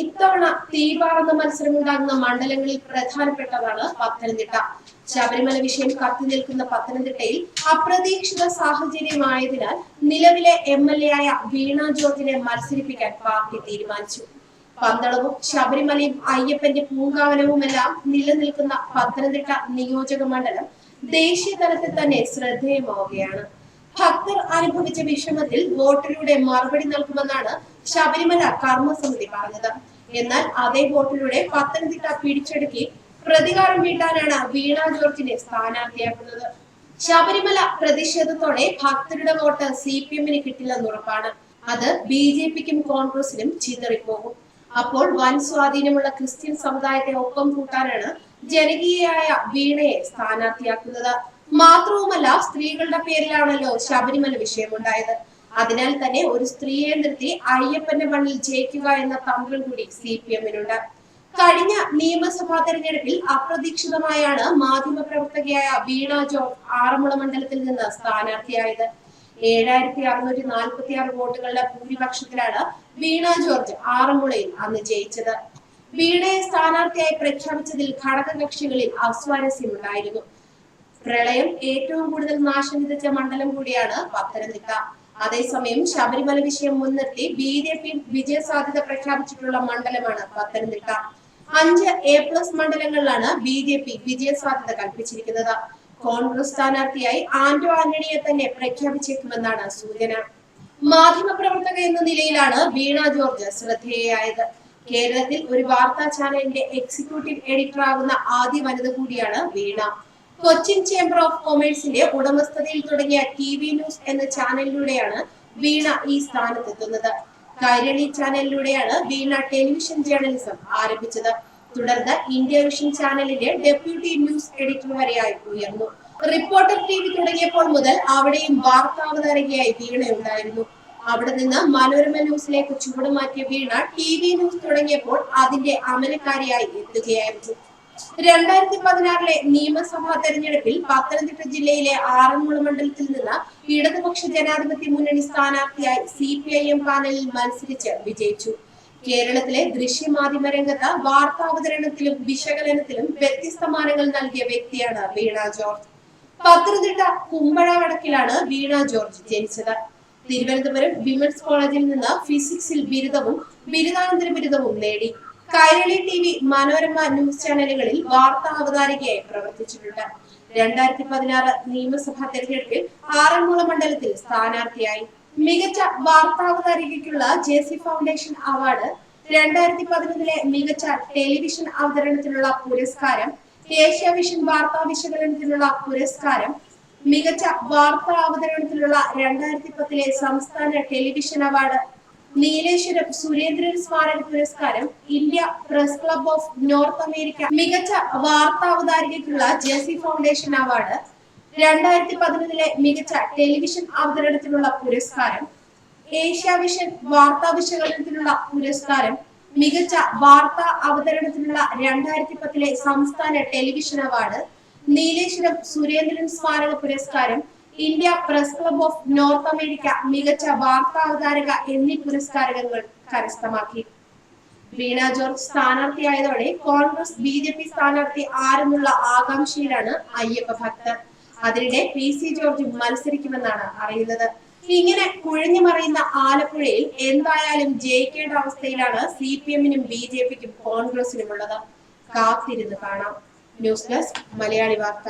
ഇത്തവണ തീപാറുന്ന മത്സരമുണ്ടാകുന്ന മണ്ഡലങ്ങളിൽ പ്രധാനപ്പെട്ടതാണ് പത്തനംതിട്ട. ശബരിമല വിഷയം കത്തി നിൽക്കുന്ന പത്തനംതിട്ടയിൽ അപ്രതീക്ഷിത സാഹചര്യമായതിനാൽ നിലവിലെ MLA ആയ വീണ ജോർജിനെ മത്സരിപ്പിക്കാൻ പാർട്ടി തീരുമാനിച്ചു. പന്തളവും ശബരിമലയും അയ്യപ്പന്റെ പൂങ്കാവനവുമെല്ലാം നിലനിൽക്കുന്ന പത്തനംതിട്ട നിയോജക മണ്ഡലം ദേശീയ തലത്തിൽ തന്നെ ശ്രദ്ധേയമാവുകയാണ്. ഭക്തർ അനുഭവിച്ച വിഷമത്തിൽ വോട്ടിലൂടെ മറുപടി നൽകുമെന്നാണ് ശബരിമല കർമ്മസമിതി പറഞ്ഞത്. എന്നാൽ അതേ വോട്ടിലൂടെ പത്തനംതിട്ട പിടിച്ചെടുക്കി പ്രതികാരം വീട്ടാനാണ് വീണ ജോർജിനെ സ്ഥാനാർത്ഥിയാക്കുന്നത്. ശബരിമല പ്രതിഷേധത്തോടെ ഭക്തരുടെ വോട്ട് CPM-ന് കിട്ടില്ലെന്ന് ഉറപ്പാണ്. അത് BJP-ക്കും കോൺഗ്രസിനും ചിതറിപ്പോകും. അപ്പോൾ വൻ സ്വാധീനമുള്ള ക്രിസ്ത്യൻ സമുദായത്തെ ഒപ്പം കൂട്ടാനാണ് ജനകീയയായ വീണയെ സ്ഥാനാർത്ഥിയാക്കുന്നത്. മാത്രവുമല്ല, സ്ത്രീകളുടെ പേരിലാണല്ലോ ശബരിമല വിഷയമുണ്ടായത്. അതിനാൽ തന്നെ ഒരു സ്ത്രീയെ നിർത്തി അയ്യപ്പന്റെ മണ്ണിൽ ജയിക്കുക എന്ന തന്ത്രം കൂടി CPM-നുണ്ട്. കഴിഞ്ഞ നിയമസഭാ തെരഞ്ഞെടുപ്പിൽ അപ്രതീക്ഷിതമായാണ് മാധ്യമപ്രവർത്തകയായ വീണ ജോർജ് ആറന്മുള മണ്ഡലത്തിൽ നിന്ന് സ്ഥാനാർത്ഥിയായത്. 7646 വോട്ടുകളുടെ ഭൂരിപക്ഷത്തിലാണ് വീണ ജോർജ് ആറന്മുളയിൽ അന്ന് ജയിച്ചത്. വീണയെ സ്ഥാനാർത്ഥിയായി പ്രഖ്യാപിച്ചതിൽ ഘടകകക്ഷികളിൽ അസ്വാരസ്യമുണ്ടായിരുന്നു. പ്രളയം ഏറ്റവും കൂടുതൽ നാശം വിതച്ച മണ്ഡലം കൂടിയാണ് പത്തനംതിട്ട. അതേസമയം ശബരിമല വിഷയം മുൻനിർത്തി BJP വിജയസാധ്യത പ്രഖ്യാപിച്ചിട്ടുള്ള മണ്ഡലമാണ് പത്തനംതിട്ട. 5 A+ മണ്ഡലങ്ങളിലാണ് BJP വിജയസാധ്യത കൽപ്പിച്ചിരിക്കുന്നത്. കോൺഗ്രസ് സ്ഥാനാർത്ഥിയായി ആന്റോ ആന്റണിയെ തന്നെ പ്രഖ്യാപിച്ചേക്കുമെന്നാണ് സൂചന. മാധ്യമപ്രവർത്തക എന്ന നിലയിലാണ് വീണ ജോർജ് ശ്രദ്ധേയയായത്. കേരളത്തിൽ ഒരു വാർത്താ ചാനലിന്റെ എക്സിക്യൂട്ടീവ് എഡിറ്റർ ആകുന്ന ആദ്യ വനിത കൂടിയാണ് വീണ. കൊച്ചിൻ ചേംബർ ഓഫ് കൊമേഴ്സിന്റെ ഉടമസ്ഥതയിൽ തുടങ്ങിയ TV ന്യൂസ് എന്ന ചാനലിലൂടെയാണ് വീണ ഈ സ്ഥാനത്തെത്തുന്നത്. കൈരളി ചാനലിലൂടെയാണ് വീണ ടെലിവിഷൻ ജേർണലിസം ആരംഭിച്ചത്. തുടർന്ന് ഇന്ത്യ വിഷൻ ചാനലിന്റെ ഡെപ്യൂട്ടി ന്യൂസ് എഡിറ്റർ വരെയായി ഉയർന്നു. റിപ്പോർട്ടർ TV തുടങ്ങിയപ്പോൾ മുതൽ അവിടെയും വാർത്താവതാരകയായി വീണയുണ്ടായിരുന്നു. അവിടെ നിന്ന് മനോരമ ന്യൂസിലേക്ക് ചുവടുമാറ്റിയ വീണ TV ന്യൂസ് തുടങ്ങിയപ്പോൾ അതിന്റെ അമരക്കാരിയായി എത്തുകയായിരുന്നു. 2016 നിയമസഭാ തെരഞ്ഞെടുപ്പിൽ പത്തനംതിട്ട ജില്ലയിലെ ആറന്മുള മണ്ഡലത്തിൽ നിന്ന് ഇടതുപക്ഷ ജനാധിപത്യ മുന്നണി സ്ഥാനാർത്ഥിയായി CPIM പാനലിൽ മത്സരിച്ച് വിജയിച്ചു. കേരളത്തിലെ ദൃശ്യമാധ്യമ രംഗത്ത് വാർത്താവതരണത്തിലും വിശകലനത്തിലും വ്യത്യസ്ത മാനങ്ങൾ നൽകിയ വ്യക്തിയാണ് വീണ ജോർജ്. പത്തനംതിട്ട കുമ്പഴ വടക്കിലാണ് വീണ ജോർജ് ജനിച്ചത്. തിരുവനന്തപുരം വിമൻസ് കോളേജിൽ നിന്ന് ഫിസിക്സിൽ ബിരുദവും ബിരുദാനന്തര ബിരുദവും നേടി. കൈരളി TV, മനോരമ ന്യൂസ് ചാനലുകളിൽ വാർത്താ അവതാരകയായി പ്രവർത്തിച്ചിട്ടുണ്ട്. 2016 നിയമസഭാ തെരഞ്ഞെടുപ്പിൽ ആറന്മുള മണ്ഡലത്തിൽ സ്ഥാനാർത്ഥിയായി. മികച്ച വാർത്താവതാരകയ്ക്കുള്ള JC ഫൗണ്ടേഷൻ അവാർഡ്, 2011 മികച്ച ടെലിവിഷൻ അവതരണത്തിനുള്ള പുരസ്കാരം, ഏഷ്യാവിഷൻ വാർത്താ വിശകലനത്തിനുള്ള പുരസ്കാരം, മികച്ച വാർത്താ അവതരണത്തിലുള്ള 2010 സംസ്ഥാന ടെലിവിഷൻ അവാർഡ്, നീലേശ്വരം സുരേന്ദ്രൻ സ്മാരക പുരസ്കാരം, India press club of north America മികച്ച വാർത്താ അവതാരകയ്ക്കുള്ള JC ഫൗണ്ടേഷൻ അവാർഡ്, 2011 മികച്ച ടെലിവിഷൻ അവതരണത്തിനുള്ള പുരസ്കാരം, ഏഷ്യാവിഷൻ വാർത്താ വിശകലനത്തിനുള്ള പുരസ്കാരം, മികച്ച വാർത്താ അവതരണത്തിനുള്ള 2010 സംസ്ഥാന ടെലിവിഷൻ അവാർഡ്, നീലേശ്വരം സുരേന്ദ്രൻ സ്മാരക പുരസ്കാരം, India press club of north America മികച്ച വാർത്താ അവതാരക എന്നീ പുരസ്കാരങ്ങൾ കരസ്ഥമാക്കി. വീണ ജോർജ് സ്ഥാനാർത്ഥിയായതോടെ കോൺഗ്രസ് BJP സ്ഥാനാർത്ഥി ആരെന്നുള്ള ആകാംക്ഷയിലാണ് അയ്യപ്പ ഭക്തർ. അതിനിടെ PC ജോർജ് മത്സരിക്കുമെന്നാണ് അറിയുന്നത്. ഇങ്ങനെ കുഴഞ്ഞു മറിയുന്ന ആലപ്പുഴയിൽ എന്തായാലും ജയിക്കേണ്ട അവസ്ഥയിലാണ് CPM-നും BJP-ക്കും കോൺഗ്രസിനുമുള്ളത്. കാത്തിരുന്ന് കാണാം. ന്യൂസ് ഡെസ്ക് മലയാളി വാർത്ത.